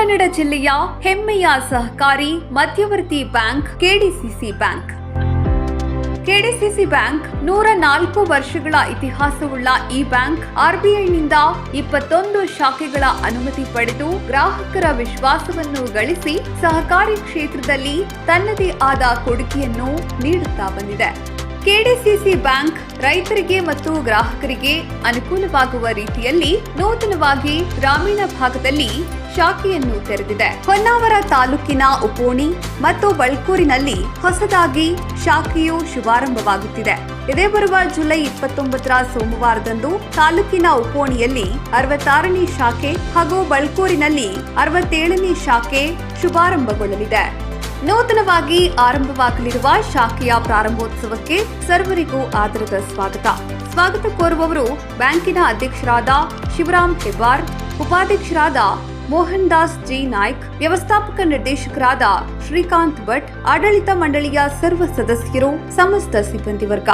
ಕನ್ನಡ ಜಿಲ್ಲೆಯ ಹೆಮ್ಮೆಯ ಸಹಕಾರಿ ಮಧ್ಯವರ್ತಿ bank KDCC bank. KDCC bank 104 ವರ್ಷಗಳ ಇತಿಹಾಸವುಳ್ಳ ಈ ಬ್ಯಾಂಕ್ ಆರ್ಬಿಐನಿಂದ 21 ಶಾಖೆಗಳ ಅನುಮತಿ ಪಡೆದು ಗ್ರಾಹಕರ ವಿಶ್ವಾಸವನ್ನು ಗಳಿಸಿ ಸಹಕಾರಿ ಕ್ಷೇತ್ರದಲ್ಲಿ ತನ್ನದೇ ಆದ ಕೊಡುಗೆಯನ್ನು ನೀಡುತ್ತಾ ಬಂದಿದೆ. ಕೆಡಿಸಿಸಿ ಬ್ಯಾಂಕ್ ರೈತರಿಗೆ ಮತ್ತು ಗ್ರಾಹಕರಿಗೆ ಅನುಕೂಲವಾಗುವ ರೀತಿಯಲ್ಲಿ ನೂತನವಾಗಿ ಗ್ರಾಮೀಣ ಭಾಗದಲ್ಲಿ ಶಾಖೆಯನ್ನು ತೆರೆದಿದೆ. ಹೊನ್ನಾವರ ತಾಲೂಕಿನ ಉಪೋಣಿ ಮತ್ತು ಬಳ್ಕೂರಿನಲ್ಲಿ ಹೊಸದಾಗಿ ಶಾಖೆಯು ಶುಭಾರಂಭವಾಗುತ್ತಿದೆ. ಇದೇ ಬರುವ ಜುಲೈ 29ರ ಸೋಮವಾರದಂದು ತಾಲೂಕಿನ ಉಪೋಣಿಯಲ್ಲಿ 66ನೇ ಶಾಖೆ ಹಾಗೂ ಬಳ್ಕೂರಿನಲ್ಲಿ 67ನೇ ಶಾಖೆ ಶುಭಾರಂಭಗೊಳ್ಳಲಿದೆ. ನೂತನವಾಗಿ ಆರಂಭವಾಗಲಿರುವ ಶಾಖೆಯ ಪ್ರಾರಂಭೋತ್ಸವಕ್ಕೆ ಸರ್ವರಿಗೂ ಆದರದ ಸ್ವಾಗತ ಕೋರುವವರು ಬ್ಯಾಂಕಿನ ಅಧ್ಯಕ್ಷರಾದ ಶಿವರಾಮ್ ಹೆಬ್ಬಾರ್, ಉಪಾಧ್ಯಕ್ಷರಾದ ಮೋಹನ್ ದಾಸ್ ಜಿ ನಾಯ್ಕ್, ವ್ಯವಸ್ಥಾಪಕ ನಿರ್ದೇಶಕರಾದ ಶ್ರೀಕಾಂತ್ ಭಟ್, ಆಡಳಿತ ಮಂಡಳಿಯ ಸರ್ವ ಸದಸ್ಯರು, ಸಮಸ್ತ ಸಿಬ್ಬಂದಿ ವರ್ಗ.